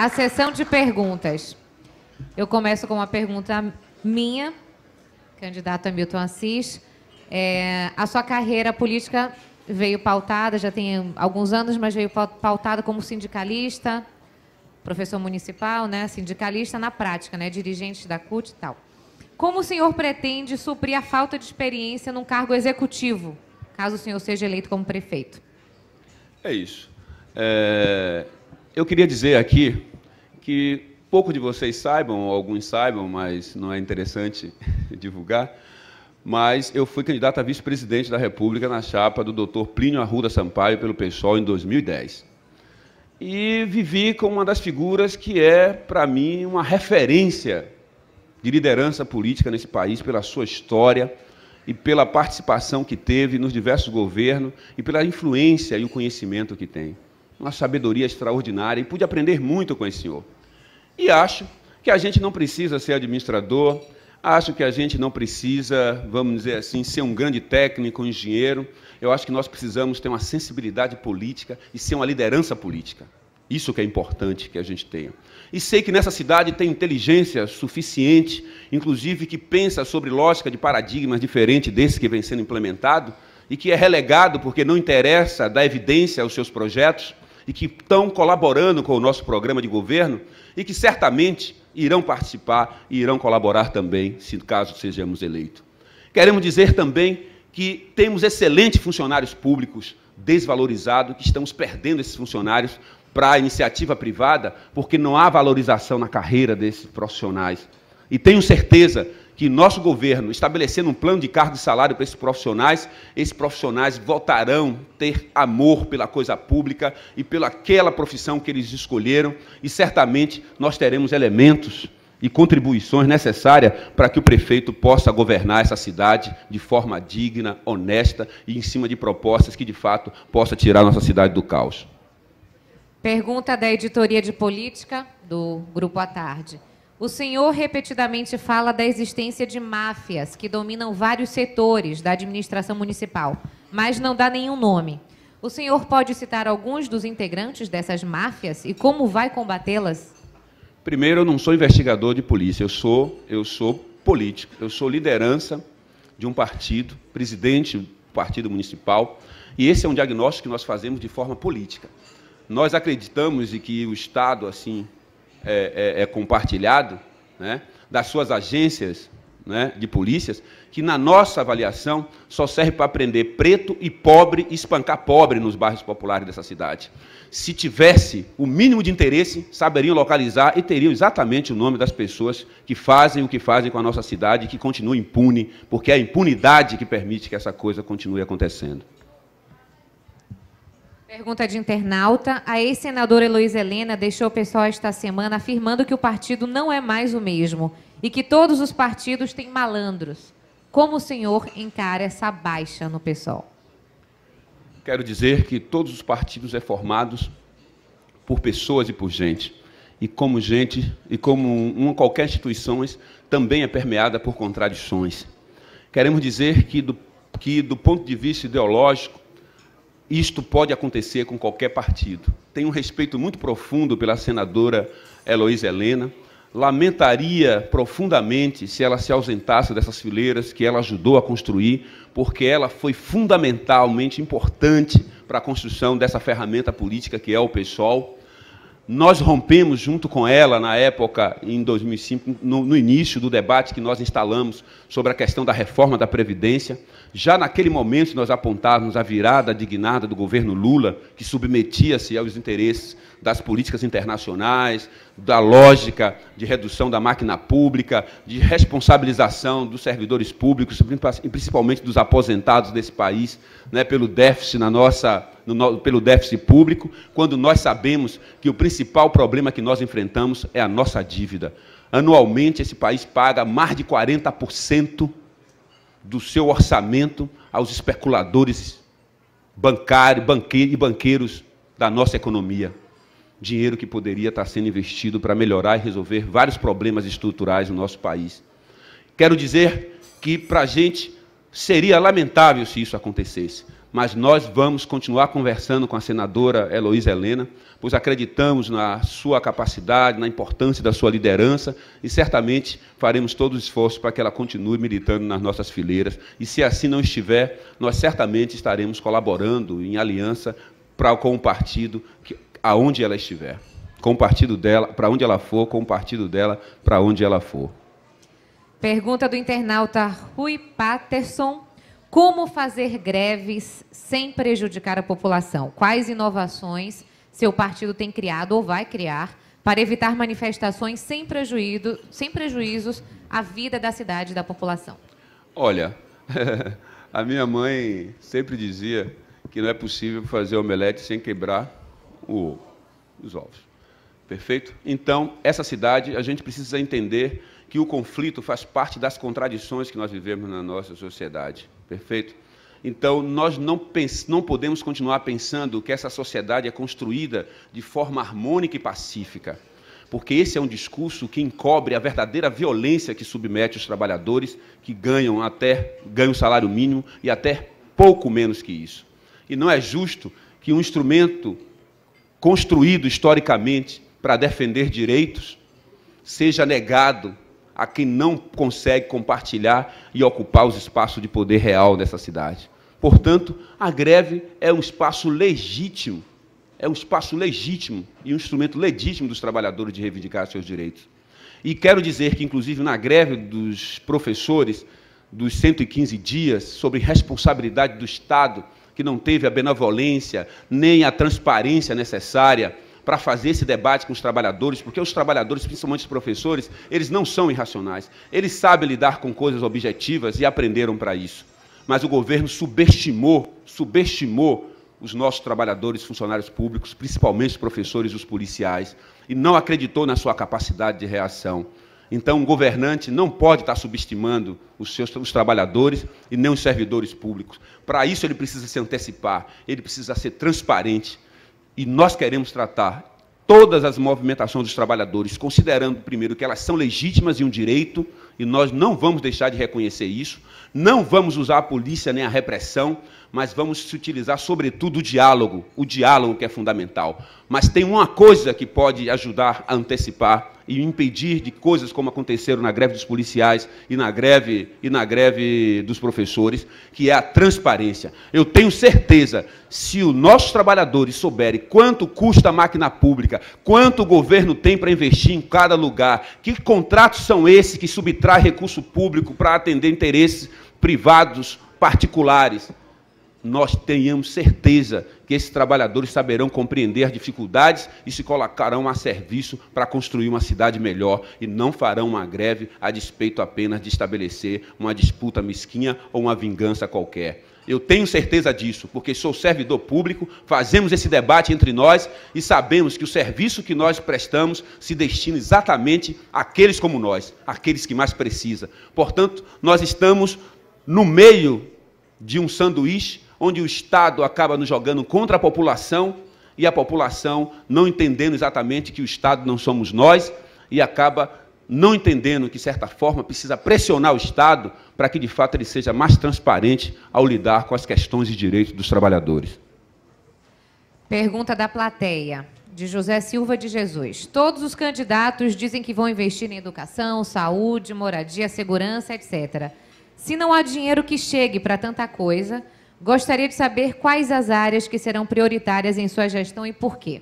A sessão de perguntas. Eu começo com uma pergunta minha, candidato Hamilton Assis. A sua carreira política veio pautada, já tem alguns anos, mas veio pautada como sindicalista, professor municipal, né, sindicalista na prática, né, dirigente da CUT e tal. Como o senhor pretende suprir a falta de experiência num cargo executivo, caso o senhor seja eleito como prefeito? É isso. Eu queria dizer aqui que pouco de vocês saibam, ou alguns saibam, mas não é interessante divulgar, mas eu fui candidato a vice-presidente da República na chapa do Dr. Plínio Arruda Sampaio pelo PSOL em 2010. E vivi com uma das figuras que é, para mim, uma referência de liderança política nesse país, pela sua história e pela participação que teve nos diversos governos e pela influência e o conhecimento que tem. Uma sabedoria extraordinária, e pude aprender muito com esse senhor. E acho que a gente não precisa ser administrador, acho que a gente não precisa, vamos dizer assim, ser um grande técnico, um engenheiro. Eu acho que nós precisamos ter uma sensibilidade política e ser uma liderança política. Isso que é importante que a gente tenha. E sei que nessa cidade tem inteligência suficiente, inclusive que pensa sobre lógica de paradigmas diferente desse que vem sendo implementado e que é relegado porque não interessa dar evidência aos seus projetos e que estão colaborando com o nosso programa de governo e que certamente irão participar e irão colaborar também, se caso sejamos eleitos. Queremos dizer também que temos excelentes funcionários públicos desvalorizados, que estamos perdendo esses funcionários para a iniciativa privada, porque não há valorização na carreira desses profissionais. E tenho certeza que nosso governo, estabelecendo um plano de cargo e salário para esses profissionais voltarão a ter amor pela coisa pública e pelaquela profissão que eles escolheram, e certamente nós teremos elementos e contribuições necessárias para que o prefeito possa governar essa cidade de forma digna, honesta e em cima de propostas que, de fato, possa tirar nossa cidade do caos. Pergunta da editoria de política do Grupo à Tarde. O senhor repetidamente fala da existência de máfias que dominam vários setores da administração municipal, mas não dá nenhum nome. O senhor pode citar alguns dos integrantes dessas máfias e como vai combatê-las? Primeiro, eu não sou investigador de polícia, eu sou político, eu sou liderança de um partido, presidente do partido municipal, e esse é um diagnóstico que nós fazemos de forma política. Nós acreditamos em que o Estado, assim, é compartilhado, né, das suas agências, né, de polícias, que, na nossa avaliação, só serve para prender preto e pobre e espancar pobre nos bairros populares dessa cidade. Se tivesse o mínimo de interesse, saberiam localizar e teriam exatamente o nome das pessoas que fazem o que fazem com a nossa cidade e que continuam impune, porque é a impunidade que permite que essa coisa continue acontecendo. Pergunta de internauta. A ex-senadora Heloísa Helena deixou o pessoal esta semana afirmando que o partido não é mais o mesmo e que todos os partidos têm malandros. Como o senhor encara essa baixa no PSOL? Quero dizer que todos os partidos são formados por pessoas e por gente. E como qualquer instituição também é permeada por contradições. Queremos dizer que do ponto de vista ideológico, isto pode acontecer com qualquer partido. Tenho um respeito muito profundo pela senadora Heloísa Helena. Lamentaria profundamente se ela se ausentasse dessas fileiras que ela ajudou a construir, porque ela foi fundamentalmente importante para a construção dessa ferramenta política que é o PSOL. Nós rompemos junto com ela, na época, em 2005, no início do debate que nós instalamos sobre a questão da reforma da Previdência. Já naquele momento nós apontávamos a virada dignada do governo Lula, que submetia-se aos interesses das políticas internacionais, da lógica de redução da máquina pública, de responsabilização dos servidores públicos, e principalmente dos aposentados desse país, né, pelo déficit pelo déficit público, quando nós sabemos que o principal problema que nós enfrentamos é a nossa dívida. Anualmente, esse país paga mais de 40% do seu orçamento aos especuladores banqueiros da nossa economia. Dinheiro que poderia estar sendo investido para melhorar e resolver vários problemas estruturais no nosso país. Quero dizer que, para a gente, seria lamentável se isso acontecesse. mas nós vamos continuar conversando com a senadora Heloísa Helena, pois acreditamos na sua capacidade, na importância da sua liderança e certamente faremos todos os esforços para que ela continue militando nas nossas fileiras. E se assim não estiver, nós certamente estaremos colaborando em aliança com o partido aonde ela estiver, com o partido dela, para onde ela for, com o partido dela, para onde ela for. Pergunta do internauta Rui Patterson. Como fazer greves sem prejudicar a população? Quais inovações seu partido tem criado ou vai criar para evitar manifestações sem prejuízos à vida da cidade e da população? Olha, a minha mãe sempre dizia que não é possível fazer omelete sem quebrar os ovos. Perfeito? Então, essa cidade, a gente precisa entender que o conflito faz parte das contradições que nós vivemos na nossa sociedade. Perfeito? Então, nós não podemos continuar pensando que essa sociedade é construída de forma harmônica e pacífica, porque esse é um discurso que encobre a verdadeira violência que submete os trabalhadores que ganham o salário mínimo e até pouco menos que isso. E não é justo que um instrumento construído historicamente para defender direitos seja negado a quem não consegue compartilhar e ocupar os espaços de poder real dessa cidade. Portanto, a greve é um espaço legítimo, e um instrumento legítimo dos trabalhadores de reivindicar seus direitos. E quero dizer que, inclusive, na greve dos professores, dos 115 dias, sobre responsabilidade do Estado, que não teve a benevolência nem a transparência necessária para fazer esse debate com os trabalhadores, porque os trabalhadores, principalmente os professores, eles não são irracionais. Eles sabem lidar com coisas objetivas e aprenderam para isso. Mas o governo subestimou os nossos trabalhadores, funcionários públicos, principalmente os professores e os policiais, e não acreditou na sua capacidade de reação. Então, um governante não pode estar subestimando os trabalhadores e nem os servidores públicos. Para isso, ele precisa se antecipar, ele precisa ser transparente. E nós queremos tratar todas as movimentações dos trabalhadores, considerando, primeiro, que elas são legítimas e um direito, e nós não vamos deixar de reconhecer isso, não vamos usar a polícia nem a repressão, mas vamos utilizar, sobretudo, o diálogo que é fundamental. Mas tem uma coisa que pode ajudar a antecipar e impedir de coisas como aconteceram na greve dos policiais e na greve dos professores, que é a transparência. Eu tenho certeza, se os nossos trabalhadores souberem quanto custa a máquina pública, quanto o governo tem para investir em cada lugar, que contratos são esses que subtraem recurso público para atender interesses privados, particulares, nós tenhamos certeza que esses trabalhadores saberão compreender as dificuldades e se colocarão a serviço para construir uma cidade melhor e não farão uma greve a despeito apenas de estabelecer uma disputa mesquinha ou uma vingança qualquer. Eu tenho certeza disso, porque sou servidor público, fazemos esse debate entre nós e sabemos que o serviço que nós prestamos se destina exatamente àqueles como nós, àqueles que mais precisam. Portanto, nós estamos no meio de um sanduíche onde o Estado acaba nos jogando contra a população e a população não entendendo exatamente que o Estado não somos nós e acaba não entendendo que, de certa forma, precisa pressionar o Estado para que, de fato, ele seja mais transparente ao lidar com as questões de direitos dos trabalhadores. Pergunta da plateia, de José Silva de Jesus. Todos os candidatos dizem que vão investir em educação, saúde, moradia, segurança, etc. Se não há dinheiro que chegue para tanta coisa, gostaria de saber quais as áreas que serão prioritárias em sua gestão e por quê.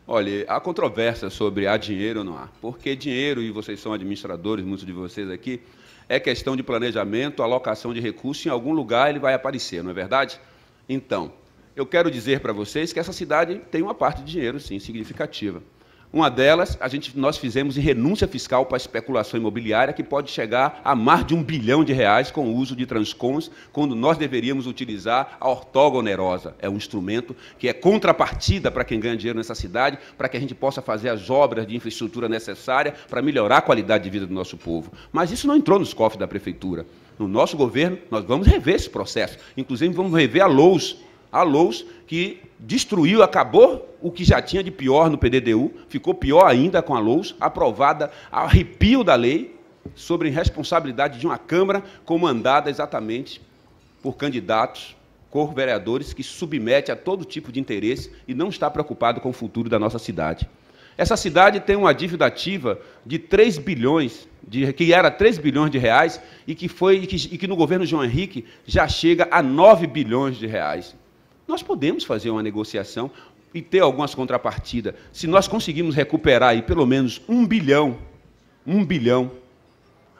Olha, há controvérsia sobre há dinheiro ou não há. Porque dinheiro, e vocês são administradores, muitos de vocês aqui, é questão de planejamento, alocação de recursos, em algum lugar ele vai aparecer, não é verdade? Então, eu quero dizer para vocês que essa cidade tem uma parte de dinheiro, sim, significativa. Uma delas, nós fizemos em renúncia fiscal para a especulação imobiliária, que pode chegar a mais de R$1 bilhão com o uso de transcons, quando nós deveríamos utilizar a ortoga onerosa. É um instrumento que é contrapartida para quem ganha dinheiro nessa cidade, para que a gente possa fazer as obras de infraestrutura necessárias para melhorar a qualidade de vida do nosso povo. Mas isso não entrou nos cofres da prefeitura. No nosso governo, nós vamos rever esse processo. Inclusive, vamos rever a LOUS, que destruiu, acabou o que já tinha de pior no PDDU, ficou pior ainda com a LOUS, aprovada a arrepio da lei sobre responsabilidade de uma Câmara comandada exatamente por candidatos co-vereadores que submete a todo tipo de interesse e não está preocupado com o futuro da nossa cidade. Essa cidade tem uma dívida ativa de 3 bilhões, que era 3 bilhões de reais, e que no governo João Henrique já chega a 9 bilhões de reais. Nós podemos fazer uma negociação e ter algumas contrapartidas. Se nós conseguirmos recuperar aí pelo menos 1 bilhão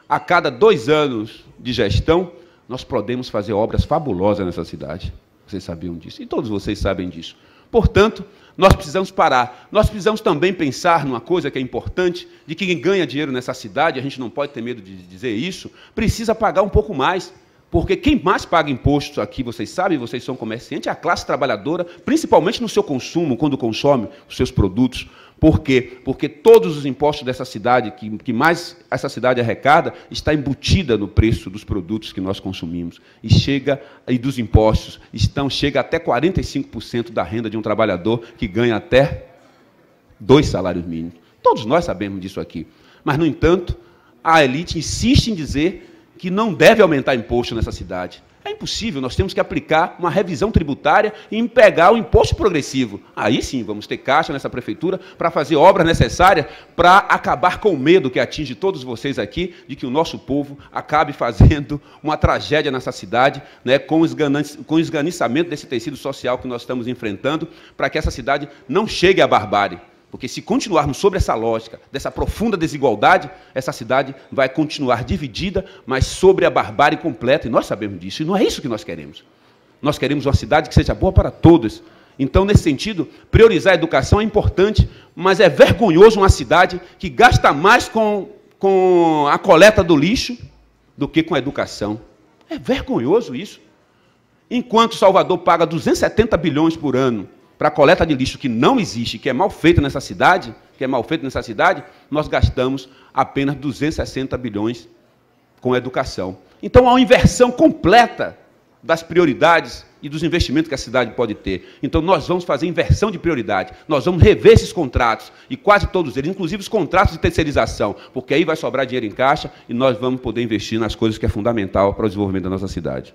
a cada 2 anos de gestão, nós podemos fazer obras fabulosas nessa cidade. Vocês sabiam disso, e todos vocês sabem disso. Portanto, nós precisamos parar. Nós precisamos também pensar numa coisa que é importante, de que quem ganha dinheiro nessa cidade, a gente não pode ter medo de dizer isso, precisa pagar um pouco mais. Porque quem mais paga impostos aqui, vocês sabem, vocês são comerciantes, é a classe trabalhadora, principalmente no seu consumo, quando consome os seus produtos. Por quê? Porque todos os impostos dessa cidade, que mais essa cidade arrecada, está embutida no preço dos produtos que nós consumimos. E dos impostos, chega até 45% da renda de um trabalhador que ganha até 2 salários mínimos. Todos nós sabemos disso aqui. Mas, no entanto, a elite insiste em dizer que não deve aumentar imposto nessa cidade. É impossível, nós temos que aplicar uma revisão tributária e pegar o imposto progressivo. Aí sim, vamos ter caixa nessa prefeitura para fazer obras necessárias para acabar com o medo que atinge todos vocês aqui, de que o nosso povo acabe fazendo uma tragédia nessa cidade, né, com o esganiçamento desse tecido social que nós estamos enfrentando, para que essa cidade não chegue à barbárie. Porque se continuarmos sobre essa lógica, dessa profunda desigualdade, essa cidade vai continuar dividida, mas sobre a barbárie completa, e nós sabemos disso, e não é isso que nós queremos. Nós queremos uma cidade que seja boa para todos. Então, nesse sentido, priorizar a educação é importante, mas é vergonhoso uma cidade que gasta mais com a coleta do lixo do que com a educação. É vergonhoso isso. Enquanto Salvador paga 270 bilhões por ano para a coleta de lixo que não existe, que é mal feita nessa cidade, nós gastamos apenas 260 bilhões com a educação. Então, há uma inversão completa das prioridades e dos investimentos que a cidade pode ter. Então, nós vamos fazer inversão de prioridade, nós vamos rever esses contratos, e quase todos eles, inclusive os contratos de terceirização, porque aí vai sobrar dinheiro em caixa e nós vamos poder investir nas coisas que é fundamental para o desenvolvimento da nossa cidade.